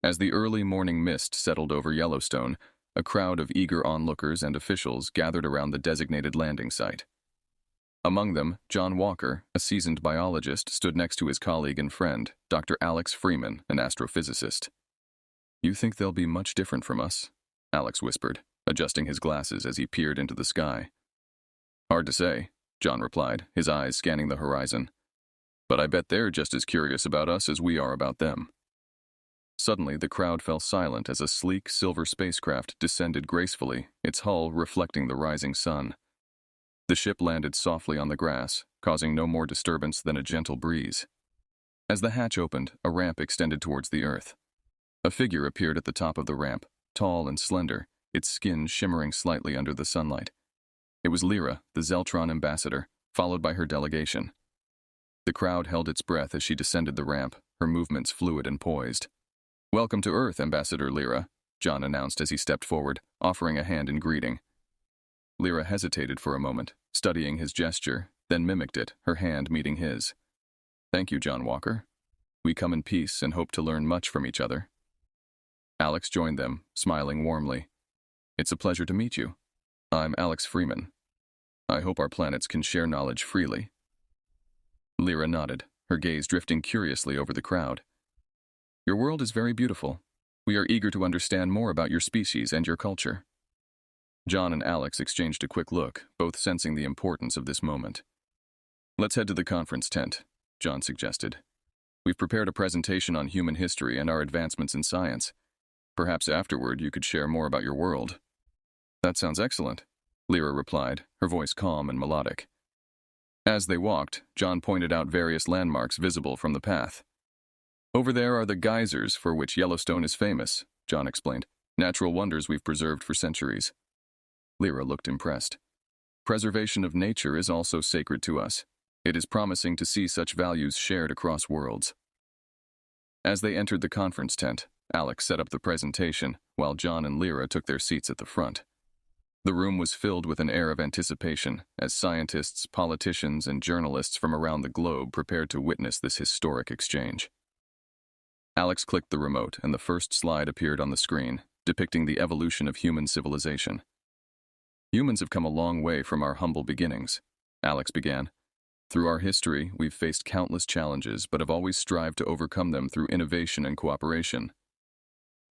As the early morning mist settled over Yellowstone, a crowd of eager onlookers and officials gathered around the designated landing site. Among them, John Walker, a seasoned biologist, stood next to his colleague and friend, Dr. Alex Freeman, an astrophysicist. "You think they'll be much different from us?" Alex whispered, adjusting his glasses as he peered into the sky. "Hard to say," John replied, his eyes scanning the horizon. "But I bet they're just as curious about us as we are about them." Suddenly, the crowd fell silent as a sleek silver spacecraft descended gracefully, its hull reflecting the rising sun. The ship landed softly on the grass, causing no more disturbance than a gentle breeze. As the hatch opened, a ramp extended towards the earth. A figure appeared at the top of the ramp, tall and slender, its skin shimmering slightly under the sunlight. It was Lyra, the Zeltron ambassador, followed by her delegation. The crowd held its breath as she descended the ramp, her movements fluid and poised. "Welcome to Earth, Ambassador Lyra," John announced as he stepped forward, offering a hand in greeting. Lyra hesitated for a moment, studying his gesture, then mimicked it, her hand meeting his. "Thank you, John Walker. We come in peace and hope to learn much from each other." Alex joined them, smiling warmly. "It's a pleasure to meet you. I'm Alex Freeman. I hope our planets can share knowledge freely." Lyra nodded, her gaze drifting curiously over the crowd. "Your world is very beautiful. We are eager to understand more about your species and your culture." John and Alex exchanged a quick look, both sensing the importance of this moment. "Let's head to the conference tent," John suggested. "We've prepared a presentation on human history and our advancements in science. Perhaps afterward you could share more about your world." "That sounds excellent," Lyra replied, her voice calm and melodic. As they walked, John pointed out various landmarks visible from the path. "Over there are the geysers for which Yellowstone is famous," John explained. "Natural wonders we've preserved for centuries." Lyra looked impressed. "Preservation of nature is also sacred to us. It is promising to see such values shared across worlds." As they entered the conference tent, Alex set up the presentation, while John and Lyra took their seats at the front. The room was filled with an air of anticipation, as scientists, politicians, and journalists from around the globe prepared to witness this historic exchange. Alex clicked the remote, and the first slide appeared on the screen, depicting the evolution of human civilization. "Humans have come a long way from our humble beginnings," Alex began. "Through our history, we've faced countless challenges, but have always strived to overcome them through innovation and cooperation."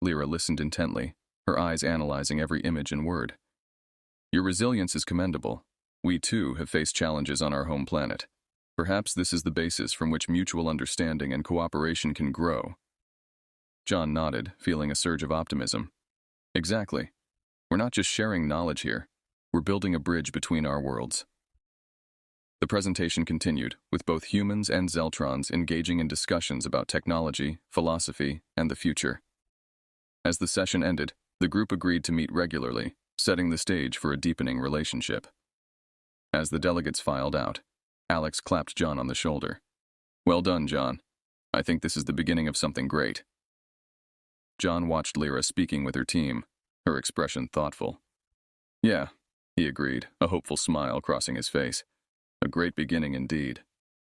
Lyra listened intently, her eyes analyzing every image and word. "Your resilience is commendable. We, too, have faced challenges on our home planet. Perhaps this is the basis from which mutual understanding and cooperation can grow." John nodded, feeling a surge of optimism. "Exactly. We're not just sharing knowledge here. We're building a bridge between our worlds." The presentation continued, with both humans and Zeltrons engaging in discussions about technology, philosophy, and the future. As the session ended, the group agreed to meet regularly, setting the stage for a deepening relationship. As the delegates filed out, Alex clapped John on the shoulder. "Well done, John. I think this is the beginning of something great." John watched Lyra speaking with her team, her expression thoughtful. "Yeah," he agreed, a hopeful smile crossing his face. "A great beginning indeed."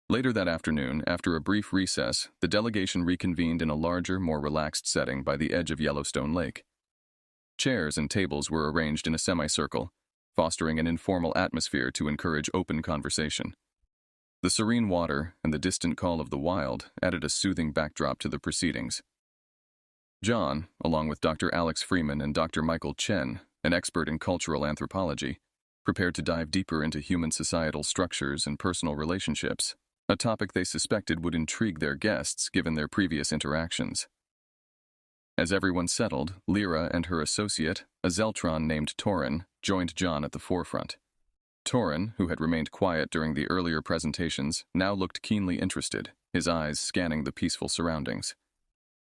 Later that afternoon, after a brief recess, the delegation reconvened in a larger, more relaxed setting by the edge of Yellowstone Lake. Chairs and tables were arranged in a semicircle, fostering an informal atmosphere to encourage open conversation. The serene water and the distant call of the wild added a soothing backdrop to the proceedings. John, along with Dr. Alex Freeman and Dr. Michael Chen, an expert in cultural anthropology, prepared to dive deeper into human societal structures and personal relationships, a topic they suspected would intrigue their guests given their previous interactions. As everyone settled, Lyra and her associate, a Zeltron named Torin, joined John at the forefront. Torin, who had remained quiet during the earlier presentations, now looked keenly interested, his eyes scanning the peaceful surroundings.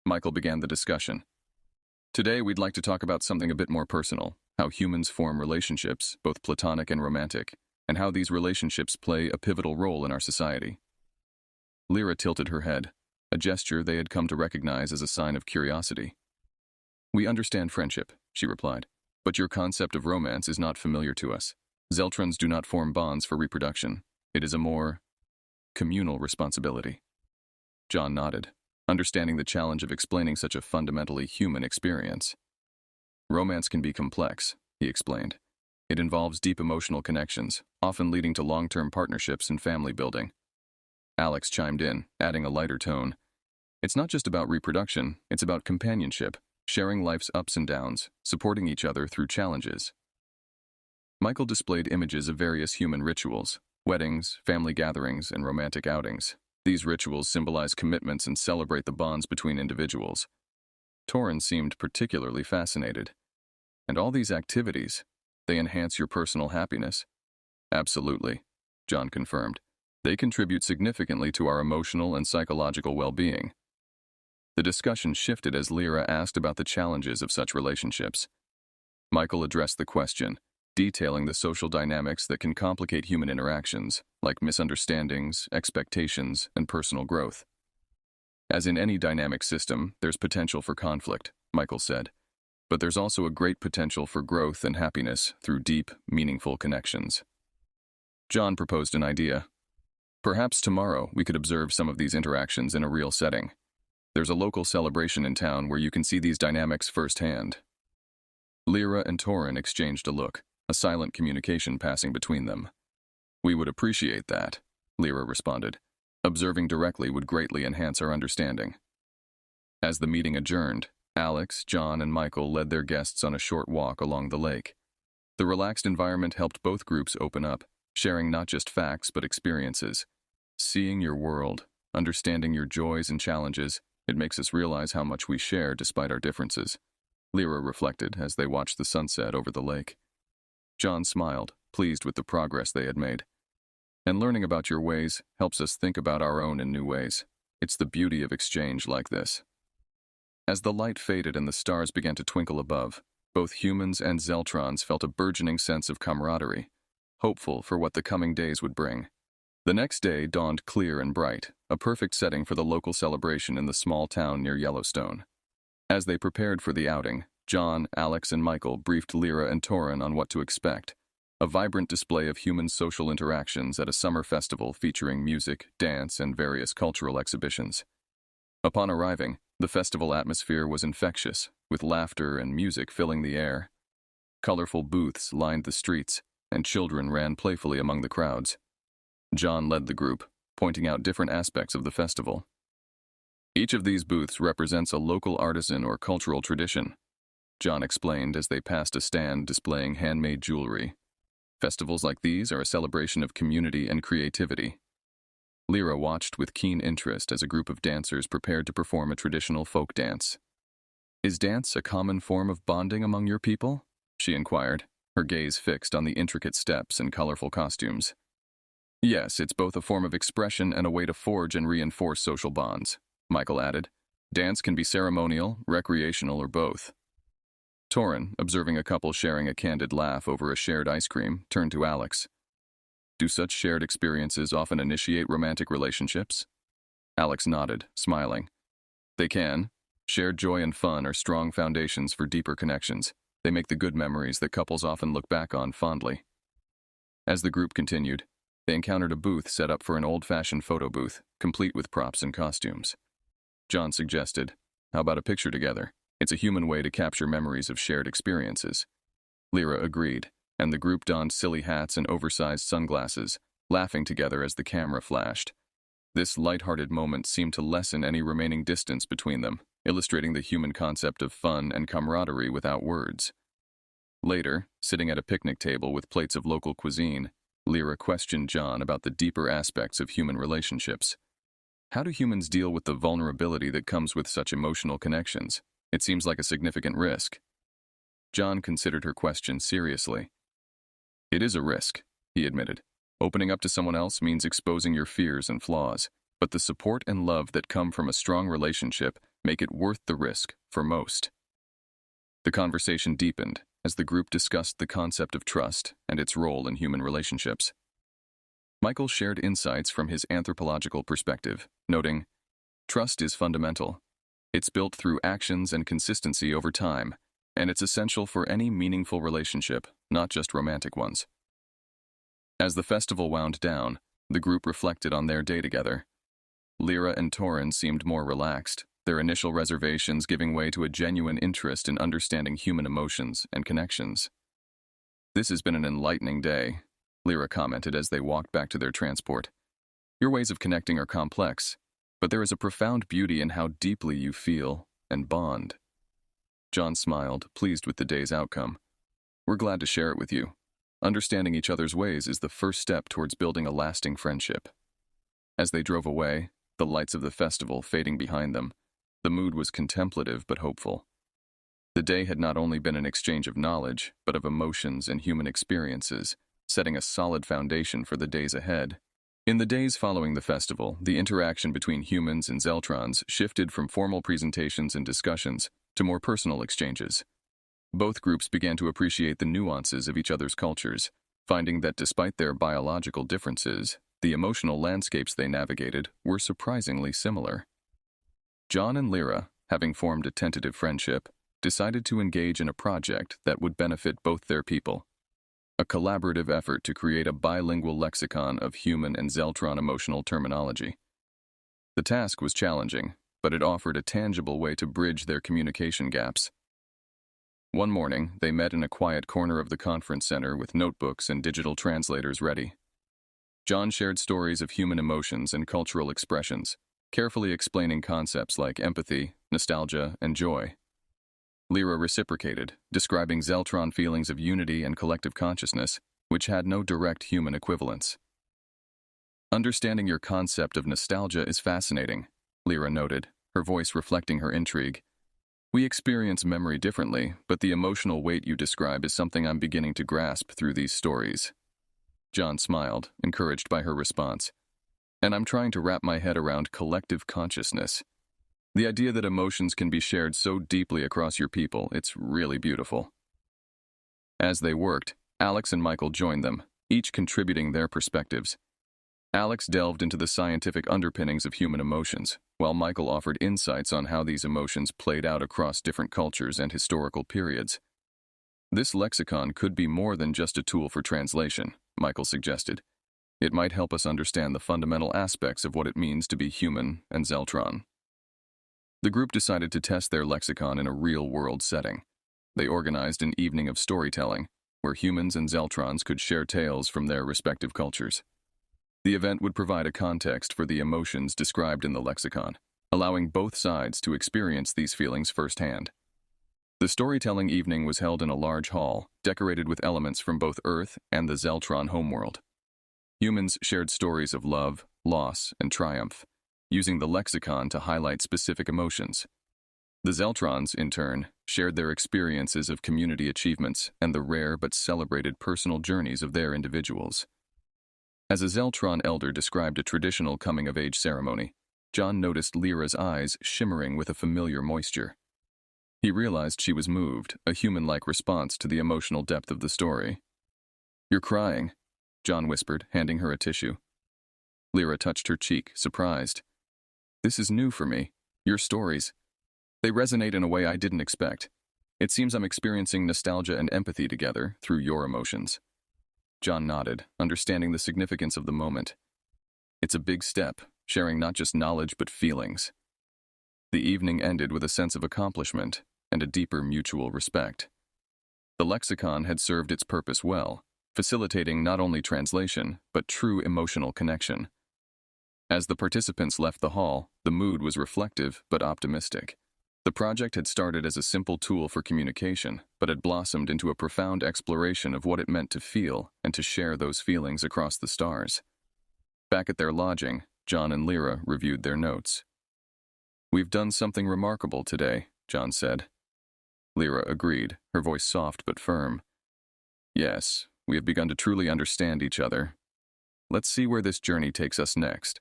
Michael began the discussion. "Today we'd like to talk about something a bit more personal, how humans form relationships, both platonic and romantic, and how these relationships play a pivotal role in our society." Lyra tilted her head, a gesture they had come to recognize as a sign of curiosity. "We understand friendship," she replied, "but your concept of romance is not familiar to us. Zeltrons do not form bonds for reproduction. It is a more communal responsibility." John nodded. understanding the challenge of explaining such a fundamentally human experience. Romance can be complex, he explained. It involves deep emotional connections, often leading to long-term partnerships and family building. Alex chimed in, adding a lighter tone. It's not just about reproduction, it's about companionship, sharing life's ups and downs, supporting each other through challenges. Michael displayed images of various human rituals, weddings, family gatherings, and romantic outings. These rituals symbolize commitments and celebrate the bonds between individuals. Torrin seemed particularly fascinated. And all these activities, they enhance your personal happiness? Absolutely, John confirmed. They contribute significantly to our emotional and psychological well-being. The discussion shifted as Lyra asked about the challenges of such relationships. Michael addressed the question, detailing the social dynamics that can complicate human interactions, like misunderstandings, expectations, and personal growth. As in any dynamic system, there's potential for conflict, Michael said. But there's also a great potential for growth and happiness through deep, meaningful connections. John proposed an idea. Perhaps tomorrow we could observe some of these interactions in a real setting. There's a local celebration in town where you can see these dynamics firsthand. Lyra and Torrin exchanged a look, a silent communication passing between them. We would appreciate that, Lyra responded. Observing directly would greatly enhance our understanding. As the meeting adjourned, Alex, John, and Michael led their guests on a short walk along the lake. The relaxed environment helped both groups open up, sharing not just facts but experiences. Seeing your world, understanding your joys and challenges, it makes us realize how much we share despite our differences, Lyra reflected as they watched the sunset over the lake. John smiled, pleased with the progress they had made. And learning about your ways helps us think about our own in new ways. It's the beauty of exchange like this. As the light faded and the stars began to twinkle above, both humans and Zeltrons felt a burgeoning sense of camaraderie, hopeful for what the coming days would bring. The next day dawned clear and bright, a perfect setting for the local celebration in the small town near Yellowstone. As they prepared for the outing, John, Alex, and Michael briefed Lyra and Torrin on what to expect. A vibrant display of human social interactions at a summer festival featuring music, dance, and various cultural exhibitions. Upon arriving, the festival atmosphere was infectious, with laughter and music filling the air. Colorful booths lined the streets, and children ran playfully among the crowds. John led the group, pointing out different aspects of the festival. Each of these booths represents a local artisan or cultural tradition, John explained as they passed a stand displaying handmade jewelry. Festivals like these are a celebration of community and creativity. Lyra watched with keen interest as a group of dancers prepared to perform a traditional folk dance. Is dance a common form of bonding among your people? She inquired, her gaze fixed on the intricate steps and colorful costumes. Yes, it's both a form of expression and a way to forge and reinforce social bonds, Michael added. Dance can be ceremonial, recreational, or both. Torrin, observing a couple sharing a candid laugh over a shared ice cream, turned to Alex. Do such shared experiences often initiate romantic relationships? Alex nodded, smiling. They can. Shared joy and fun are strong foundations for deeper connections. They make the good memories that couples often look back on fondly. As the group continued, they encountered a booth set up for an old-fashioned photo booth, complete with props and costumes. John suggested, how about a picture together? It's a human way to capture memories of shared experiences. Lyra agreed, and the group donned silly hats and oversized sunglasses, laughing together as the camera flashed. This light-hearted moment seemed to lessen any remaining distance between them, illustrating the human concept of fun and camaraderie without words. Later, sitting at a picnic table with plates of local cuisine, Lyra questioned John about the deeper aspects of human relationships. How do humans deal with the vulnerability that comes with such emotional connections? It seems like a significant risk. John considered her question seriously. It is a risk, he admitted. Opening up to someone else means exposing your fears and flaws, but the support and love that come from a strong relationship make it worth the risk for most. The conversation deepened as the group discussed the concept of trust and its role in human relationships. Michael shared insights from his anthropological perspective, noting, trust is fundamental. It's built through actions and consistency over time, and it's essential for any meaningful relationship, not just romantic ones. As the festival wound down, the group reflected on their day together. Lyra and Torrin seemed more relaxed, their initial reservations giving way to a genuine interest in understanding human emotions and connections. "This has been an enlightening day," Lyra commented as they walked back to their transport. "Your ways of connecting are complex, but there is a profound beauty in how deeply you feel and bond." John smiled, pleased with the day's outcome. "We're glad to share it with you. Understanding each other's ways is the first step towards building a lasting friendship." As they drove away, the lights of the festival fading behind them, the mood was contemplative but hopeful. The day had not only been an exchange of knowledge, but of emotions and human experiences, setting a solid foundation for the days ahead. In the days following the festival, the interaction between humans and Zeltrons shifted from formal presentations and discussions to more personal exchanges. Both groups began to appreciate the nuances of each other's cultures, finding that despite their biological differences, the emotional landscapes they navigated were surprisingly similar. John and Lyra, having formed a tentative friendship, decided to engage in a project that would benefit both their people. A collaborative effort to create a bilingual lexicon of human and Zeltron emotional terminology. The task was challenging, but it offered a tangible way to bridge their communication gaps. One morning, they met in a quiet corner of the conference center with notebooks and digital translators ready. John shared stories of human emotions and cultural expressions, carefully explaining concepts like empathy, nostalgia, and joy. Lyra reciprocated, describing Zeltron feelings of unity and collective consciousness, which had no direct human equivalents. "Understanding your concept of nostalgia is fascinating," Lyra noted, her voice reflecting her intrigue. "We experience memory differently, but the emotional weight you describe is something I'm beginning to grasp through these stories." John smiled, encouraged by her response. "And I'm trying to wrap my head around collective consciousness. The idea that emotions can be shared so deeply across your people, it's really beautiful." As they worked, Alex and Michael joined them, each contributing their perspectives. Alex delved into the scientific underpinnings of human emotions, while Michael offered insights on how these emotions played out across different cultures and historical periods. "This lexicon could be more than just a tool for translation," Michael suggested. "It might help us understand the fundamental aspects of what it means to be human and Zeltron." The group decided to test their lexicon in a real-world setting. They organized an evening of storytelling, where humans and Zeltrons could share tales from their respective cultures. The event would provide a context for the emotions described in the lexicon, allowing both sides to experience these feelings firsthand. The storytelling evening was held in a large hall, decorated with elements from both Earth and the Zeltron homeworld. Humans shared stories of love, loss, and triumph, using the lexicon to highlight specific emotions. The Zeltrons, in turn, shared their experiences of community achievements and the rare but celebrated personal journeys of their individuals. As a Zeltron elder described a traditional coming-of-age ceremony, John noticed Lyra's eyes shimmering with a familiar moisture. He realized she was moved, a human-like response to the emotional depth of the story. "You're crying," John whispered, handing her a tissue. Lyra touched her cheek, surprised. "This is new for me. Your stories. They resonate in a way I didn't expect. It seems I'm experiencing nostalgia and empathy together through your emotions." John nodded, understanding the significance of the moment. "It's a big step, sharing not just knowledge but feelings." The evening ended with a sense of accomplishment and a deeper mutual respect. The lexicon had served its purpose well, facilitating not only translation, but true emotional connection. As the participants left the hall, the mood was reflective but optimistic. The project had started as a simple tool for communication, but had blossomed into a profound exploration of what it meant to feel and to share those feelings across the stars. Back at their lodging, John and Lyra reviewed their notes. "We've done something remarkable today," John said. Lyra agreed, her voice soft but firm. "Yes, we have begun to truly understand each other. Let's see where this journey takes us next."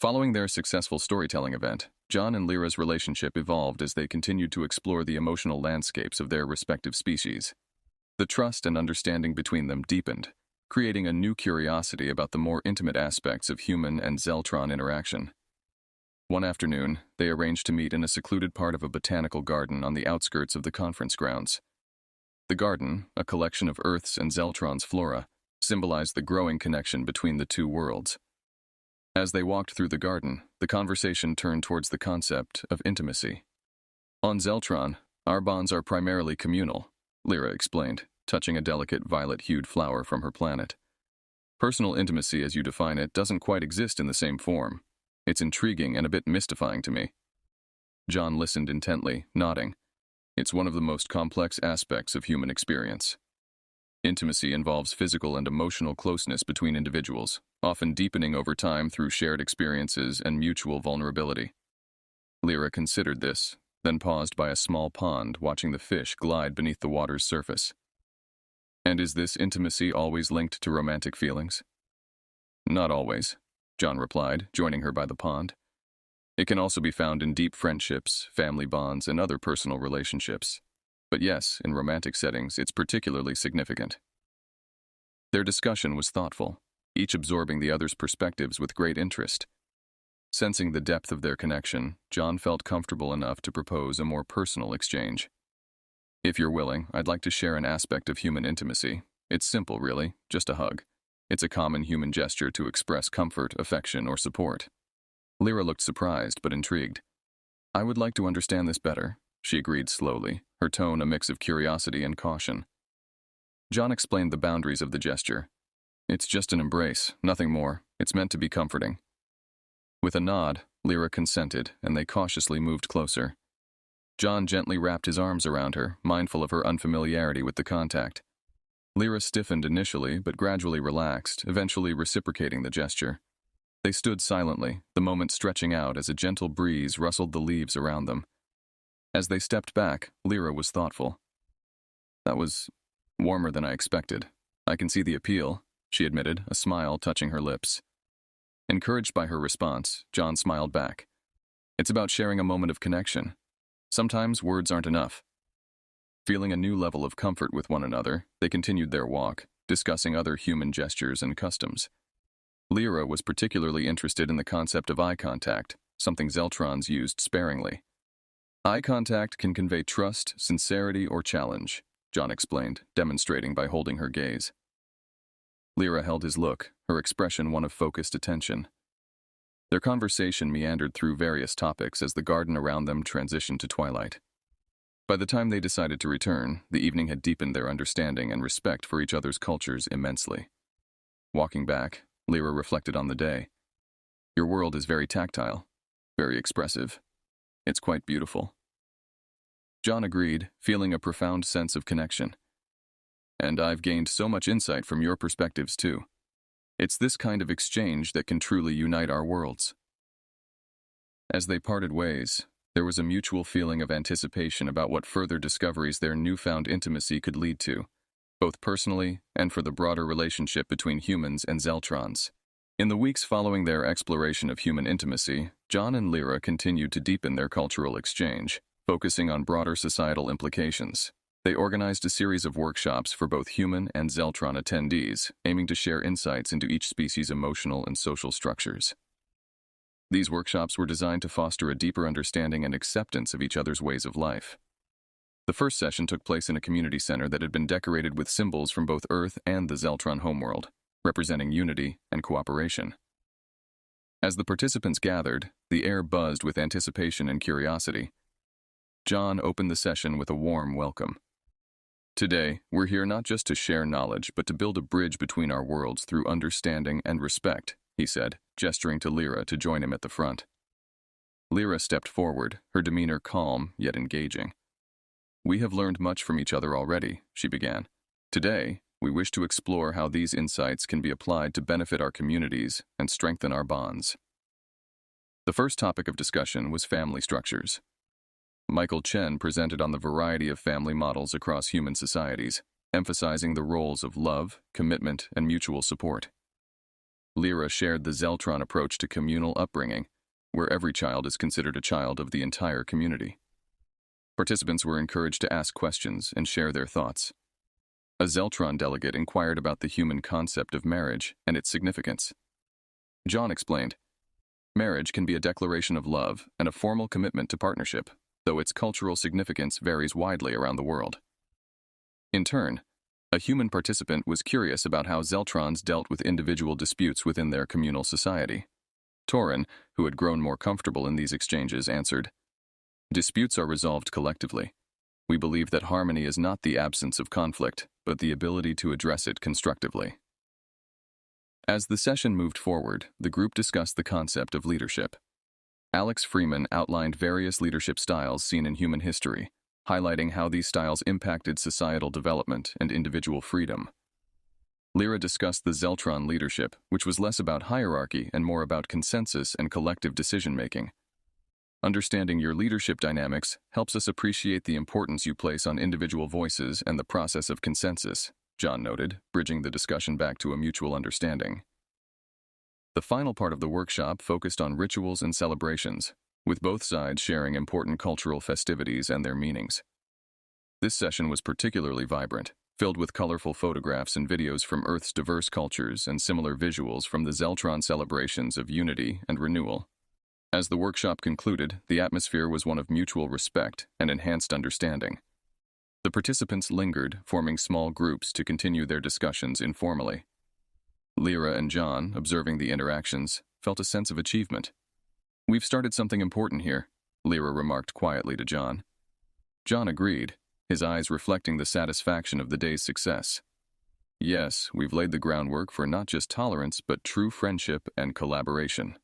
Following their successful storytelling event, John and Lyra's relationship evolved as they continued to explore the emotional landscapes of their respective species. The trust and understanding between them deepened, creating a new curiosity about the more intimate aspects of human and Zeltron interaction. One afternoon, they arranged to meet in a secluded part of a botanical garden on the outskirts of the conference grounds. The garden, a collection of Earth's and Zeltron's flora, symbolized the growing connection between the two worlds. As they walked through the garden, the conversation turned towards the concept of intimacy. On Zeltron, our bonds are primarily communal, Lyra explained, touching a delicate violet-hued flower from her planet. Personal intimacy as you define it doesn't quite exist in the same form. It's intriguing and a bit mystifying to me. John listened intently, nodding. It's one of the most complex aspects of human experience. Intimacy involves physical and emotional closeness between individuals, often deepening over time through shared experiences and mutual vulnerability. Lyra considered this, then paused by a small pond, watching the fish glide beneath the water's surface. And is this intimacy always linked to romantic feelings? Not always, John replied, joining her by the pond. It can also be found in deep friendships, family bonds, and other personal relationships. But yes, in romantic settings, it's particularly significant. Their discussion was thoughtful, each absorbing the other's perspectives with great interest. Sensing the depth of their connection, John felt comfortable enough to propose a more personal exchange. If you're willing, I'd like to share an aspect of human intimacy. It's simple, really, just a hug. It's a common human gesture to express comfort, affection, or support. Lyra looked surprised but intrigued. I would like to understand this better, she agreed slowly, her tone a mix of curiosity and caution. John explained the boundaries of the gesture. It's just an embrace, nothing more. It's meant to be comforting. With a nod, Lyra consented, and they cautiously moved closer. John gently wrapped his arms around her, mindful of her unfamiliarity with the contact. Lyra stiffened initially, but gradually relaxed, eventually reciprocating the gesture. They stood silently, the moment stretching out as a gentle breeze rustled the leaves around them. As they stepped back, Lyra was thoughtful. That was warmer than I expected. I can see the appeal, she admitted, a smile touching her lips. Encouraged by her response, John smiled back. It's about sharing a moment of connection. Sometimes words aren't enough. Feeling a new level of comfort with one another, they continued their walk, discussing other human gestures and customs. Lyra was particularly interested in the concept of eye contact, something Zeltrons used sparingly. Eye contact can convey trust, sincerity, or challenge, John explained, demonstrating by holding her gaze. Lyra held his look, her expression one of focused attention. Their conversation meandered through various topics as the garden around them transitioned to twilight. By the time they decided to return, the evening had deepened their understanding and respect for each other's cultures immensely. Walking back, Lyra reflected on the day. Your world is very tactile, very expressive. It's quite beautiful. John agreed, feeling a profound sense of connection. And I've gained so much insight from your perspectives, too. It's this kind of exchange that can truly unite our worlds. As they parted ways, there was a mutual feeling of anticipation about what further discoveries their newfound intimacy could lead to, both personally and for the broader relationship between humans and Zeltrons. In the weeks following their exploration of human intimacy, John and Lyra continued to deepen their cultural exchange, focusing on broader societal implications. They organized a series of workshops for both human and Zeltron attendees, aiming to share insights into each species' emotional and social structures. These workshops were designed to foster a deeper understanding and acceptance of each other's ways of life. The first session took place in a community center that had been decorated with symbols from both Earth and the Zeltron homeworld, representing unity and cooperation. As the participants gathered, the air buzzed with anticipation and curiosity. John opened the session with a warm welcome. Today, we're here not just to share knowledge, but to build a bridge between our worlds through understanding and respect, he said, gesturing to Lyra to join him at the front. Lyra stepped forward, her demeanor calm yet engaging. We have learned much from each other already, she began. Today, we wish to explore how these insights can be applied to benefit our communities and strengthen our bonds. The first topic of discussion was family structures. Michael Chen presented on the variety of family models across human societies, emphasizing the roles of love, commitment, and mutual support. Lyra shared the Zeltron approach to communal upbringing, where every child is considered a child of the entire community. Participants were encouraged to ask questions and share their thoughts. A Zeltron delegate inquired about the human concept of marriage and its significance. John explained, marriage can be a declaration of love and a formal commitment to partnership, though its cultural significance varies widely around the world. In turn, a human participant was curious about how Zeltrons dealt with individual disputes within their communal society. Torin, who had grown more comfortable in these exchanges, answered, "Disputes are resolved collectively. We believe that harmony is not the absence of conflict, but the ability to address it constructively." As the session moved forward, the group discussed the concept of leadership. Alex Freeman outlined various leadership styles seen in human history, highlighting how these styles impacted societal development and individual freedom. Lyra discussed the Zeltron leadership, which was less about hierarchy and more about consensus and collective decision-making. Understanding your leadership dynamics helps us appreciate the importance you place on individual voices and the process of consensus, John noted, bridging the discussion back to a mutual understanding. The final part of the workshop focused on rituals and celebrations, with both sides sharing important cultural festivities and their meanings. This session was particularly vibrant, filled with colorful photographs and videos from Earth's diverse cultures and similar visuals from the Zeltron celebrations of unity and renewal. As the workshop concluded, the atmosphere was one of mutual respect and enhanced understanding. The participants lingered, forming small groups to continue their discussions informally. Lyra and John, observing the interactions, felt a sense of achievement. "We've started something important here," Lyra remarked quietly to John. John agreed, his eyes reflecting the satisfaction of the day's success. "Yes, we've laid the groundwork for not just tolerance, but true friendship and collaboration."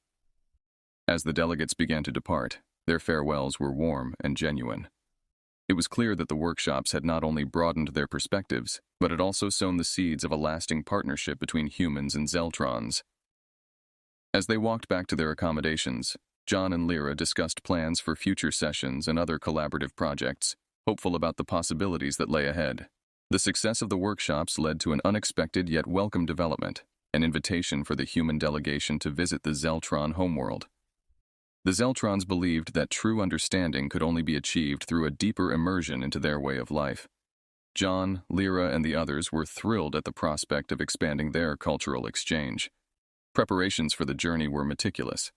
As the delegates began to depart, their farewells were warm and genuine. It was clear that the workshops had not only broadened their perspectives, but had also sown the seeds of a lasting partnership between humans and Zeltrons. As they walked back to their accommodations, John and Lyra discussed plans for future sessions and other collaborative projects, hopeful about the possibilities that lay ahead. The success of the workshops led to an unexpected yet welcome development, an invitation for the human delegation to visit the Zeltron homeworld. The Zeltrons believed that true understanding could only be achieved through a deeper immersion into their way of life. John, Lyra, and the others were thrilled at the prospect of expanding their cultural exchange. Preparations for the journey were meticulous.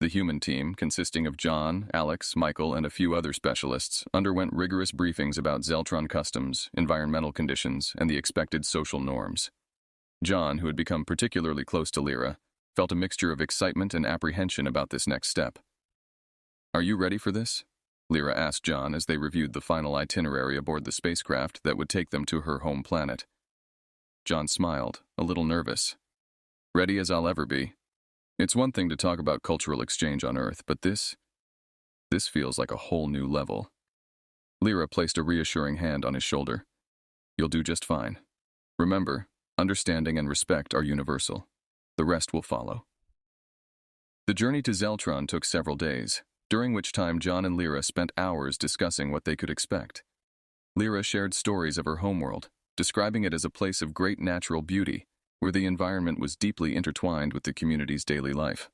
The human team, consisting of John, Alex, Michael, and a few other specialists, underwent rigorous briefings about Zeltron customs, environmental conditions, and the expected social norms. John, who had become particularly close to Lyra, felt a mixture of excitement and apprehension about this next step. "Are you ready for this?" Lyra asked John as they reviewed the final itinerary aboard the spacecraft that would take them to her home planet. John smiled, a little nervous. "Ready as I'll ever be. It's one thing to talk about cultural exchange on Earth, but this feels like a whole new level." Lyra placed a reassuring hand on his shoulder. "You'll do just fine. Remember, understanding and respect are universal. The rest will follow." The journey to Zeltron took several days, during which time John and Lyra spent hours discussing what they could expect. Lyra shared stories of her homeworld, describing it as a place of great natural beauty, where the environment was deeply intertwined with the community's daily life.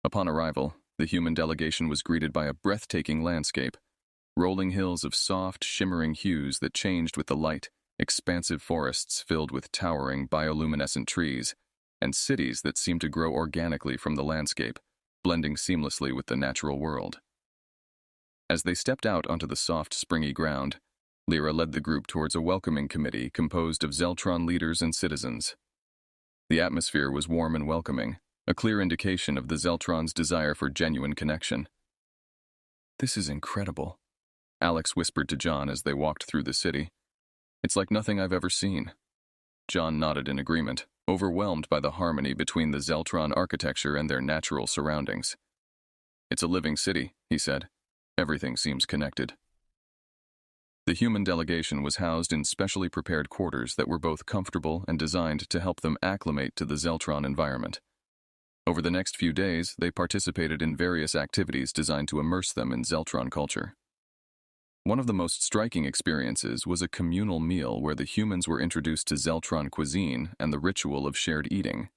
Upon arrival, the human delegation was greeted by a breathtaking landscape, rolling hills of soft, shimmering hues that changed with the light, expansive forests filled with towering bioluminescent trees, and cities that seemed to grow organically from the landscape, blending seamlessly with the natural world. As they stepped out onto the soft, springy ground, Lyra led the group towards a welcoming committee composed of Zeltron leaders and citizens. The atmosphere was warm and welcoming, a clear indication of the Zeltrons' desire for genuine connection. "This is incredible," Alex whispered to John as they walked through the city. "It's like nothing I've ever seen." John nodded in agreement, overwhelmed by the harmony between the Zeltron architecture and their natural surroundings. "It's a living city," he said. "Everything seems connected." The human delegation was housed in specially prepared quarters that were both comfortable and designed to help them acclimate to the Zeltron environment. Over the next few days, they participated in various activities designed to immerse them in Zeltron culture. One of the most striking experiences was a communal meal where the humans were introduced to Zeltron cuisine and the ritual of shared eating.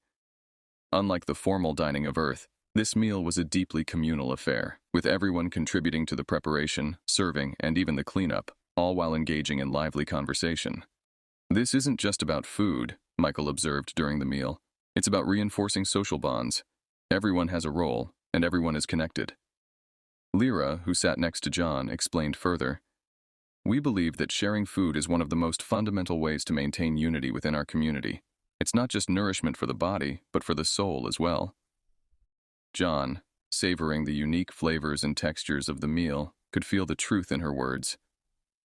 Unlike the formal dining of Earth, this meal was a deeply communal affair, with everyone contributing to the preparation, serving, and even the cleanup, all while engaging in lively conversation. "This isn't just about food," Michael observed during the meal. "It's about reinforcing social bonds. Everyone has a role, and everyone is connected." Lyra, who sat next to John, explained further, "We believe that sharing food is one of the most fundamental ways to maintain unity within our community. It's not just nourishment for the body, but for the soul as well." John, savoring the unique flavors and textures of the meal, could feel the truth in her words.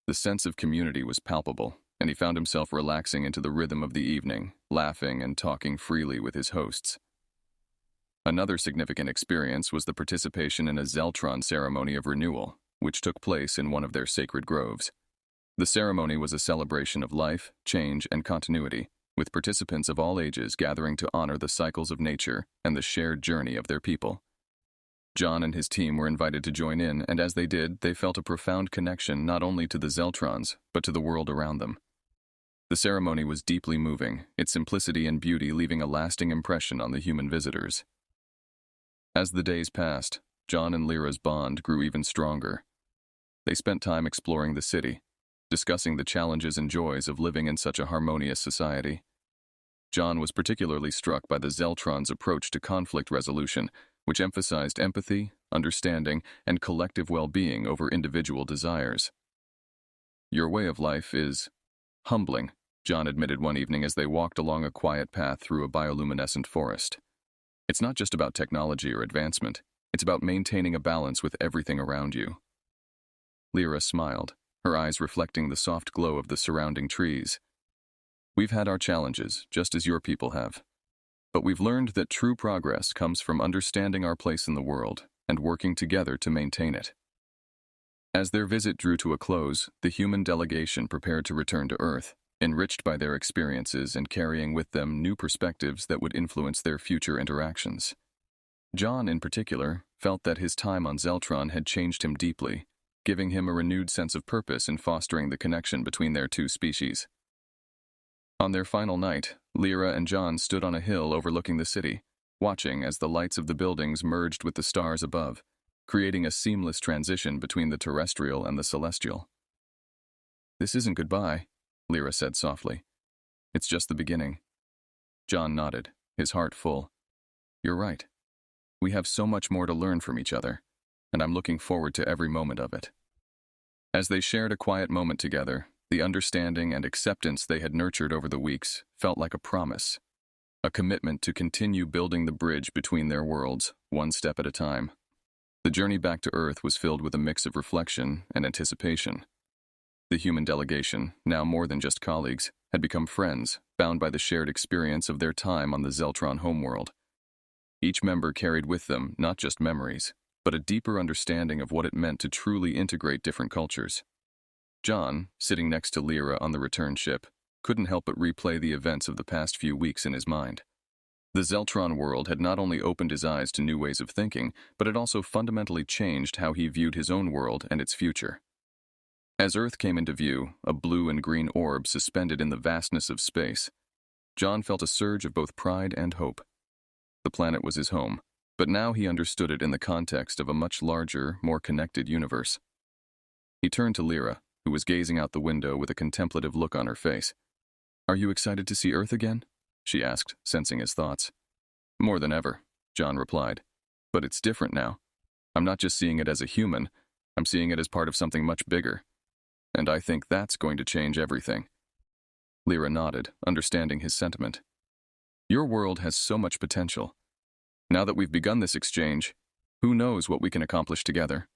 The sense of community was palpable, and he found himself relaxing into the rhythm of the evening, laughing and talking freely with his hosts. Another significant experience was the participation in a Zeltron ceremony of renewal, which took place in one of their sacred groves. The ceremony was a celebration of life, change, and continuity, with participants of all ages gathering to honor the cycles of nature and the shared journey of their people. John and his team were invited to join in, and as they did, they felt a profound connection not only to the Zeltrons, but to the world around them. The ceremony was deeply moving, its simplicity and beauty leaving a lasting impression on the human visitors. As the days passed, John and Lyra's bond grew even stronger. They spent time exploring the city, discussing the challenges and joys of living in such a harmonious society. John was particularly struck by the Zeltron's approach to conflict resolution, which emphasized empathy, understanding, and collective well-being over individual desires. "Your way of life is humbling," John admitted one evening as they walked along a quiet path through a bioluminescent forest. "It's not just about technology or advancement, it's about maintaining a balance with everything around you." Lyra smiled, her eyes reflecting the soft glow of the surrounding trees. "We've had our challenges, just as your people have. But we've learned that true progress comes from understanding our place in the world and working together to maintain it." As their visit drew to a close, the human delegation prepared to return to Earth, enriched by their experiences and carrying with them new perspectives that would influence their future interactions. John, in particular, felt that his time on Zeltron had changed him deeply, giving him a renewed sense of purpose in fostering the connection between their two species. On their final night, Lyra and John stood on a hill overlooking the city, watching as the lights of the buildings merged with the stars above, creating a seamless transition between the terrestrial and the celestial. "This isn't goodbye," Lyra said softly. "It's just the beginning." John nodded, his heart full. "You're right. We have so much more to learn from each other, and I'm looking forward to every moment of it." As they shared a quiet moment together, the understanding and acceptance they had nurtured over the weeks felt like a promise, a commitment to continue building the bridge between their worlds, one step at a time. The journey back to Earth was filled with a mix of reflection and anticipation. The human delegation, now more than just colleagues, had become friends, bound by the shared experience of their time on the Zeltron homeworld. Each member carried with them not just memories, but a deeper understanding of what it meant to truly integrate different cultures. John, sitting next to Lyra on the return ship, couldn't help but replay the events of the past few weeks in his mind. The Zeltron world had not only opened his eyes to new ways of thinking, but it also fundamentally changed how he viewed his own world and its future. As Earth came into view, a blue and green orb suspended in the vastness of space, John felt a surge of both pride and hope. The planet was his home, but now he understood it in the context of a much larger, more connected universe. He turned to Lyra, who was gazing out the window with a contemplative look on her face. "Are you excited to see Earth again?" she asked, sensing his thoughts. "More than ever," John replied. "But it's different now. I'm not just seeing it as a human, I'm seeing it as part of something much bigger. And I think that's going to change everything." Lyra nodded, understanding his sentiment. "Your world has so much potential. Now that we've begun this exchange, who knows what we can accomplish together?"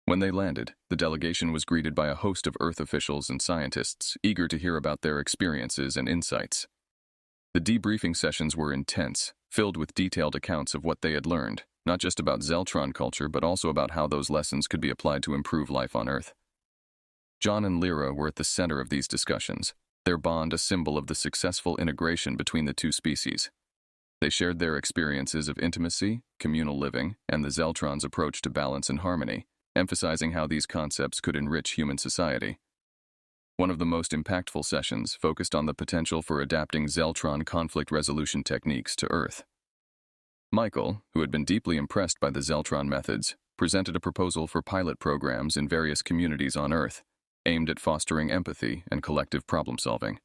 When they landed, the delegation was greeted by a host of Earth officials and scientists, eager to hear about their experiences and insights. The debriefing sessions were intense, filled with detailed accounts of what they had learned, not just about Zeltron culture, but also about how those lessons could be applied to improve life on Earth. John and Lyra were at the center of these discussions, their bond a symbol of the successful integration between the two species. They shared their experiences of intimacy, communal living, and the Zeltron's approach to balance and harmony, emphasizing how these concepts could enrich human society. One of the most impactful sessions focused on the potential for adapting Zeltron conflict resolution techniques to Earth. Michael, who had been deeply impressed by the Zeltron methods, presented a proposal for pilot programs in various communities on Earth, aimed at fostering empathy and collective problem-solving.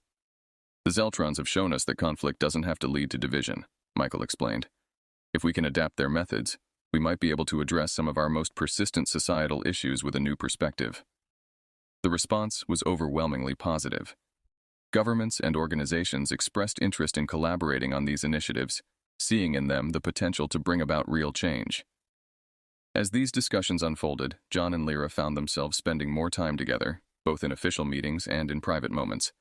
"The Zeltrons have shown us that conflict doesn't have to lead to division," Michael explained. "If we can adapt their methods, we might be able to address some of our most persistent societal issues with a new perspective." The response was overwhelmingly positive. Governments and organizations expressed interest in collaborating on these initiatives, seeing in them the potential to bring about real change. As these discussions unfolded, John and Lyra found themselves spending more time together, both in official meetings and in private moments.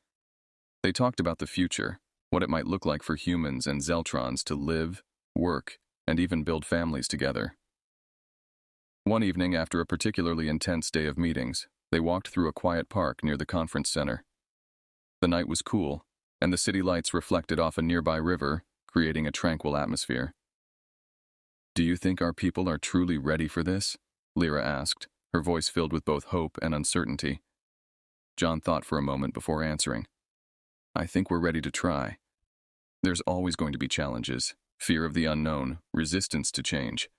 They talked about the future, what it might look like for humans and Zeltrons to live, work, and even build families together. One evening, after a particularly intense day of meetings, they walked through a quiet park near the conference center. The night was cool, and the city lights reflected off a nearby river, creating a tranquil atmosphere. "Do you think our people are truly ready for this?" Lyra asked, her voice filled with both hope and uncertainty. John thought for a moment before answering. "I think we're ready to try. There's always going to be challenges, fear of the unknown, resistance to change.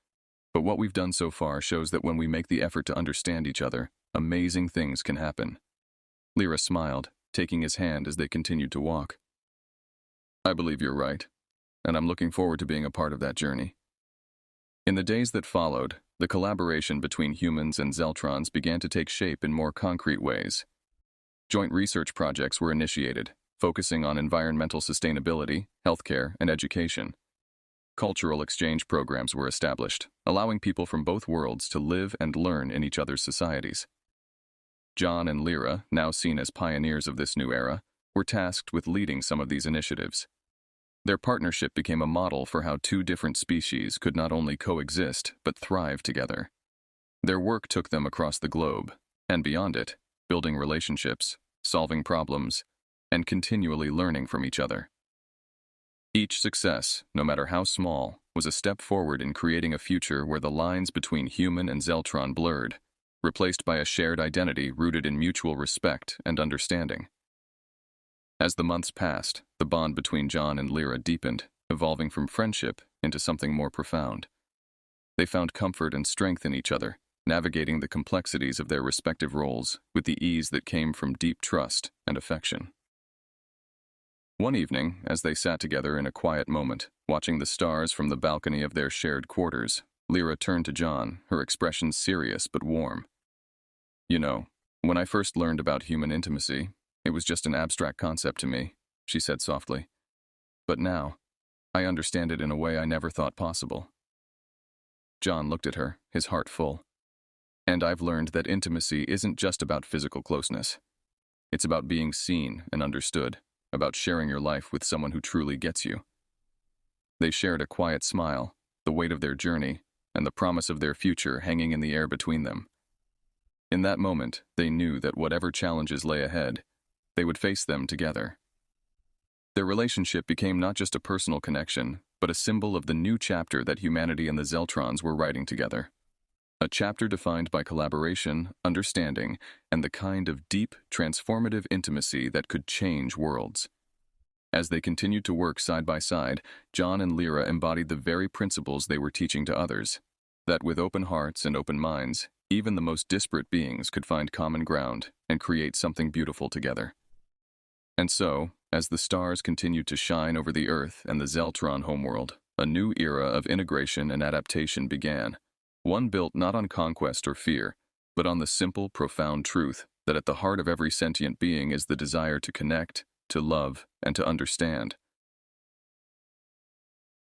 But what we've done so far shows that when we make the effort to understand each other, amazing things can happen." Lyra smiled, taking his hand as they continued to walk. "I believe you're right, and I'm looking forward to being a part of that journey." In the days that followed, the collaboration between humans and Zeltrons began to take shape in more concrete ways. Joint research projects were initiated, focusing on environmental sustainability, healthcare, and education. Cultural exchange programs were established, allowing people from both worlds to live and learn in each other's societies. John and Lyra, now seen as pioneers of this new era, were tasked with leading some of these initiatives. Their partnership became a model for how two different species could not only coexist but thrive together. Their work took them across the globe, and beyond it, building relationships, solving problems, and continually learning from each other. Each success, no matter how small, was a step forward in creating a future where the lines between human and Zeltron blurred, replaced by a shared identity rooted in mutual respect and understanding. As the months passed, the bond between John and Lyra deepened, evolving from friendship into something more profound. They found comfort and strength in each other, navigating the complexities of their respective roles with the ease that came from deep trust and affection. One evening, as they sat together in a quiet moment, watching the stars from the balcony of their shared quarters, Lyra turned to John, her expression serious but warm. "You know, when I first learned about human intimacy, it was just an abstract concept to me," she said softly. "But now, I understand it in a way I never thought possible." John looked at her, his heart full. "And I've learned that intimacy isn't just about physical closeness. It's about being seen and understood, about sharing your life with someone who truly gets you." They shared a quiet smile, the weight of their journey, and the promise of their future hanging in the air between them. In that moment, they knew that whatever challenges lay ahead, they would face them together. Their relationship became not just a personal connection, but a symbol of the new chapter that humanity and the Zeltrons were writing together. A chapter defined by collaboration, understanding, and the kind of deep, transformative intimacy that could change worlds. As they continued to work side by side, John and Lyra embodied the very principles they were teaching to others, that with open hearts and open minds, even the most disparate beings could find common ground and create something beautiful together. And so, as the stars continued to shine over the Earth and the Zeltron homeworld, a new era of integration and adaptation began. One built not on conquest or fear, but on the simple, profound truth that at the heart of every sentient being is the desire to connect, to love, and to understand.